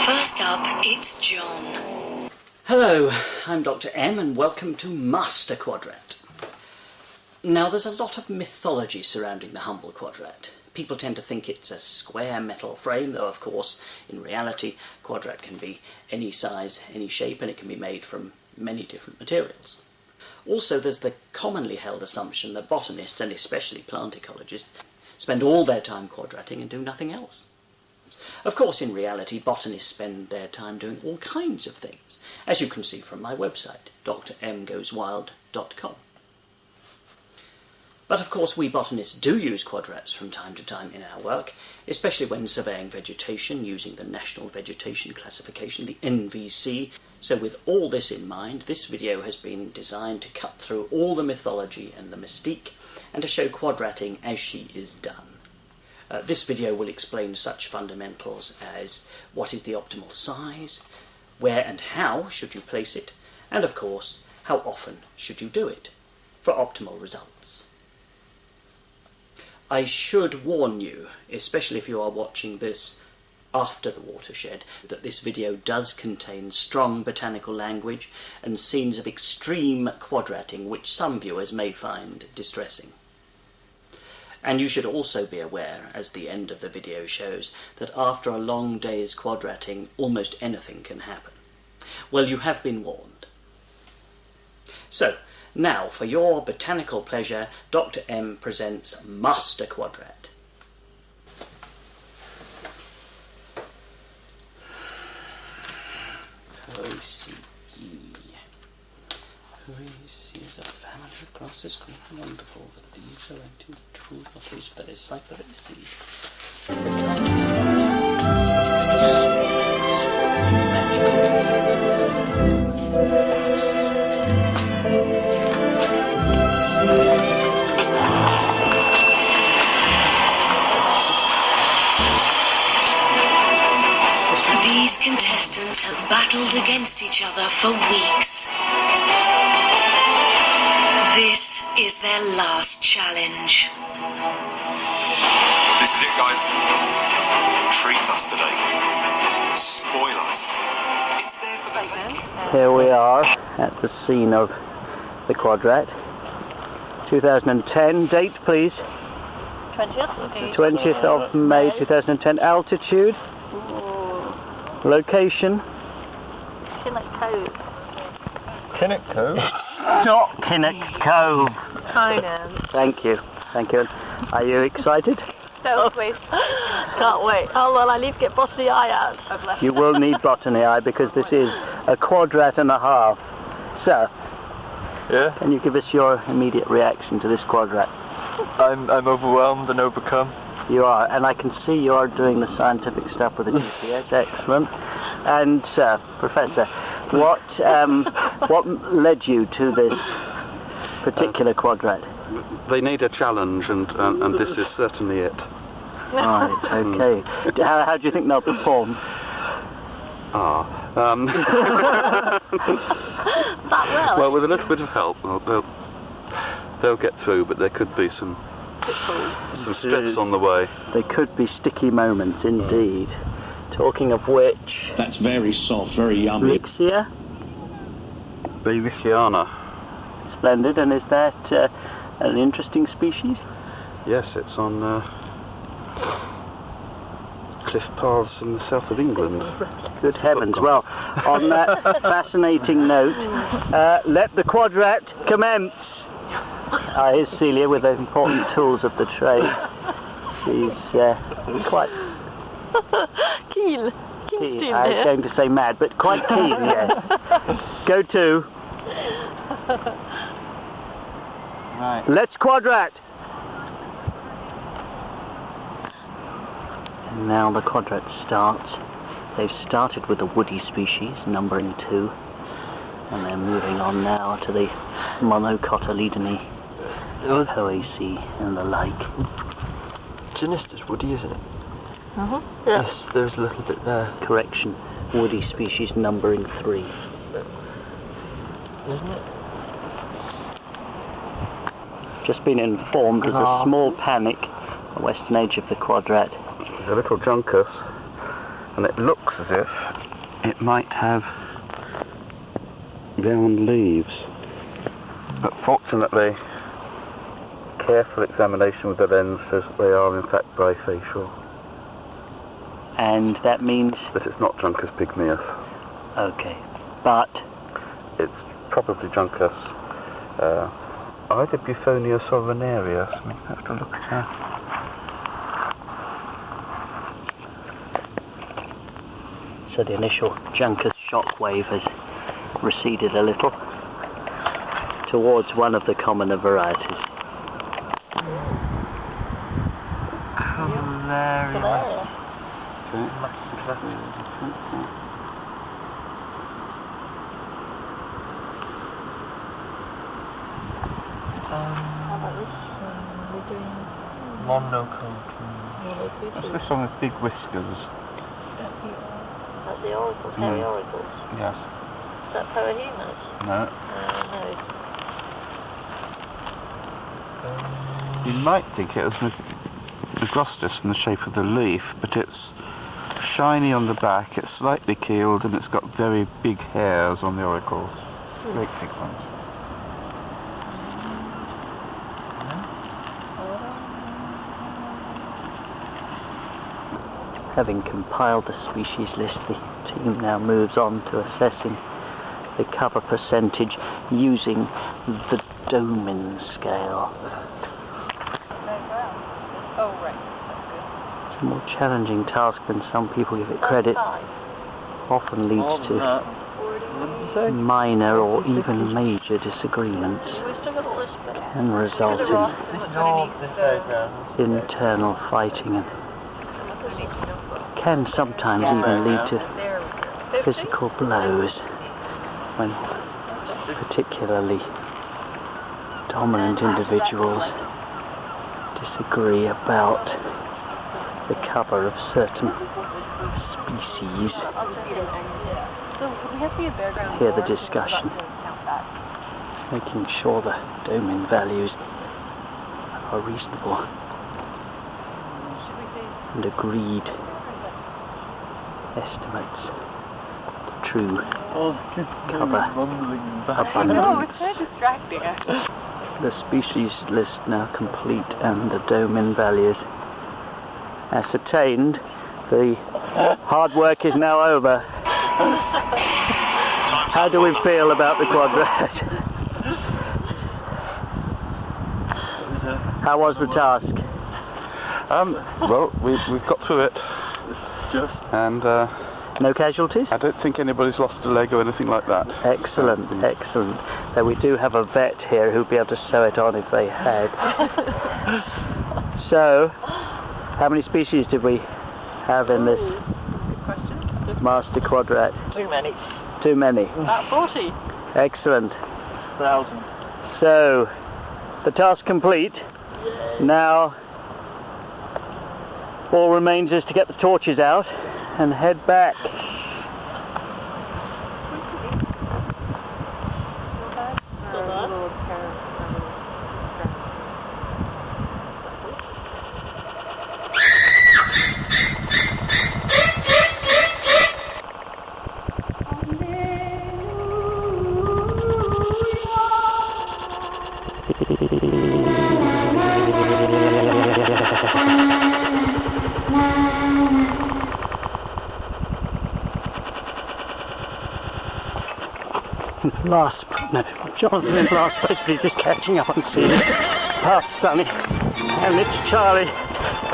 First up, it's John. Hello, I'm Dr. M and welcome to Master Quadrat. Now there's a lot of mythology surrounding the humble quadrat. People tend to think it's a square metal frame, though of course in reality quadrat can be any size, any shape, and it can be made from many different materials. Also there's the commonly held assumption that botanists, and especially plant ecologists, spend all their time quadratting and do nothing else. Of course, in reality, botanists spend their time doing all kinds of things, as you can see from my website, drmgoeswild.com. But of course, we botanists do use quadrats from time to time in our work, especially when surveying vegetation using the National Vegetation Classification, the NVC. So with all this in mind, this video has been designed to cut through all the mythology and the mystique, and to show quadratting as she is done. This video will explain such fundamentals as what is the optimal size, where and how should you place it, and of course, how often should you do it for optimal results. I should warn you, especially if you are watching this after the watershed, that this video does contain strong botanical language and scenes of extreme quadratting which some viewers may find distressing. And you should also be aware, as the end of the video shows, that after a long day's quadratting, almost anything can happen. Well, you have been warned. So, now for your botanical pleasure, Dr. M presents Master Quadrat. O-C-E. O-C is a family of grasses, green and wonderful, but these are into true bodies for this cypher seed. These contestants have battled against each other for weeks. This is their last challenge. This is it, guys. Treat us today. Spoil us. It's there for the taking. Here we are at the scene of the quadrat. 2010, date please. 20th of May 2010. Altitude. Location. Kinnock Cove. Kinnock Cove? Not Kinnock Cove. Kind of. Thank you. Thank you. Are you excited? Don't we? Can't wait. Oh well, I need to get botany eye out. You will need botany eye because this is a quadrat and a half. Sir, Yeah? can you give us your immediate reaction to this quadrat? I'm overwhelmed and overcome. You are, and I can see you are doing the scientific stuff with the GPS. Excellent. And Sir, Professor, what led you to this particular quadrat? They need a challenge, and this is certainly it. Right, okay. How do you think they'll perform? Well, with a little bit of help, they'll get through, but there could be some steps on the way. There could be sticky moments, indeed. Talking of which... That's very soft, very yummy. Lixia? Beviciana. Splendid, and is that an interesting species? Yes, it's on cliff paths in the south of England. Good heavens. Well, on that fascinating note, let the quadrat commence. Here's Celia with the important tools of the trade. She's quite Keen. keen. I was going to say mad, but quite keen, yes. Go to. Right. Let's quadrat. And now the quadrat starts. They've started with a woody species, numbering 2. And they're moving on now to the monocotyledony, poaceae and the like. Sinister's woody, isn't it? Yeah. Yes, there's a little bit there. Correction, woody species numbering 3. Isn't it? Just been informed there's a small panic, the western edge of the quadrat. There's a little juncus and it looks as if it might have round leaves. But fortunately, careful examination with the lens says that they are in fact bifacial. And that means? That it's not Juncus pygmaeus. Okay, but? It's probably Juncus either Bufonia or Venereus. I mean, I have to look at her. So the initial Juncus shockwave has receded a little towards one of the commoner varieties. Hilarious. What's this one with big whiskers? Like the oracles, hairy oracles. Yes. Is that Parahemus? No. No. You might think it was Agrostis in the shape of the leaf, but it's shiny on the back, it's slightly keeled, and it's got very big hairs on the auricles. Great big ones. Having compiled the species list, the team now moves on to assessing the cover percentage using the Domin scale. Oh, right. It's a more challenging task than some people give it credit. Often leads to minor or even major disagreements. Can result in internal fighting and can sometimes even lead to physical blows when particularly dominant individuals disagree about the cover of certain species. Hear the discussion, making sure the Domin values are reasonable and agreed estimates the true cover abundance. It's so distracting. The species list now complete and the Domin values ascertained. The hard work is now over. How do we feel about the Quadrat? How was the task? Well, we've got through it. And no casualties? I don't think anybody's lost a leg or anything like that. Excellent, excellent. Now we do have a vet here who'll be able to sew it on if they had. So, how many species did we have in this Master Quadrat? Too many. Too many? About 40. Excellent. 1,000. So, the task complete. Now, all remains is to get the torches out and head back. Jonathan in last place, but he's just catching up on scene. Past Sunny, and it's Charlie.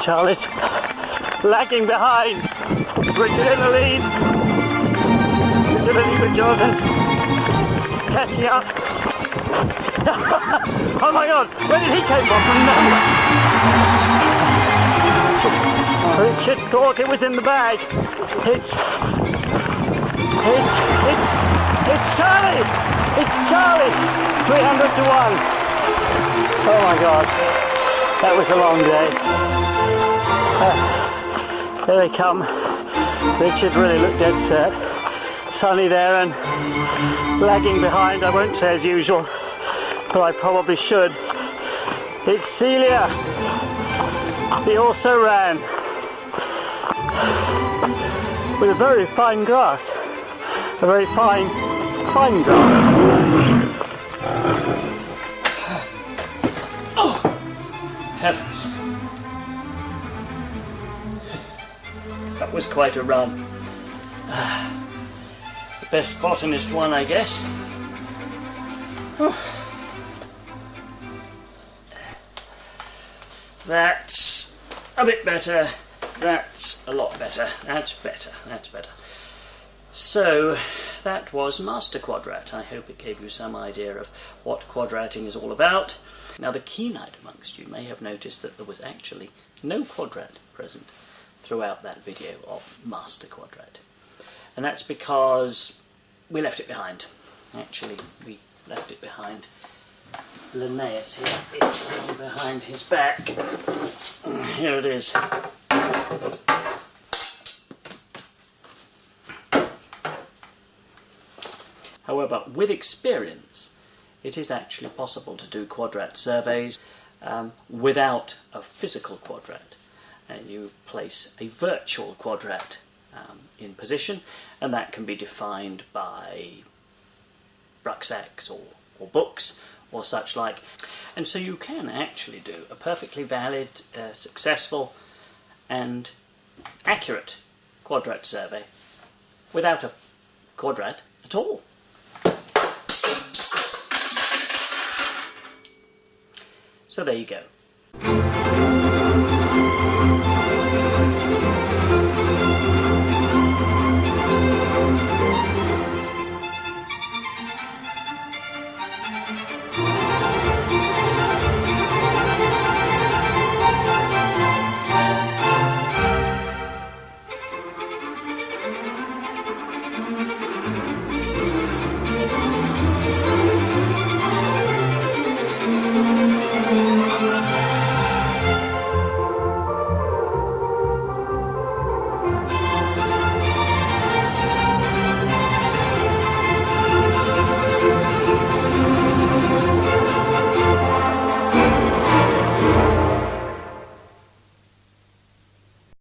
Charlie's lagging behind. Richard in the lead. Richard in the lead with Jonathan. Catching up. Oh my God, where did he come from? From nowhere. Richard thought it was in the bag. It's Charlie! It's Charlie! 300 to 1. Oh my God. That was a long day. There they come. Richard really looked dead set. Sunny there and lagging behind. I won't say as usual, but I probably should. It's Celia. He also ran. with a very fine grass. A very fine grass. Oh, heavens. That was quite a run. The best botanist one, I guess. That's a bit better. That's a lot better. That's better. That's better. So, that was Master Quadrat. I hope it gave you some idea of what quadratting is all about. Now, the keen-eyed amongst you may have noticed that there was actually no quadrat present throughout that video of Master Quadrat. And that's because we left it behind. Actually, we left it behind. Linnaeus here, it's hidden behind his back. Here it is. However, with experience, it is actually possible to do quadrat surveys without a physical quadrat. You place a virtual quadrat in position, and that can be defined by rucksacks or books or such like. And so you can actually do a perfectly valid, successful and accurate quadrat survey without a quadrat at all. So there you go.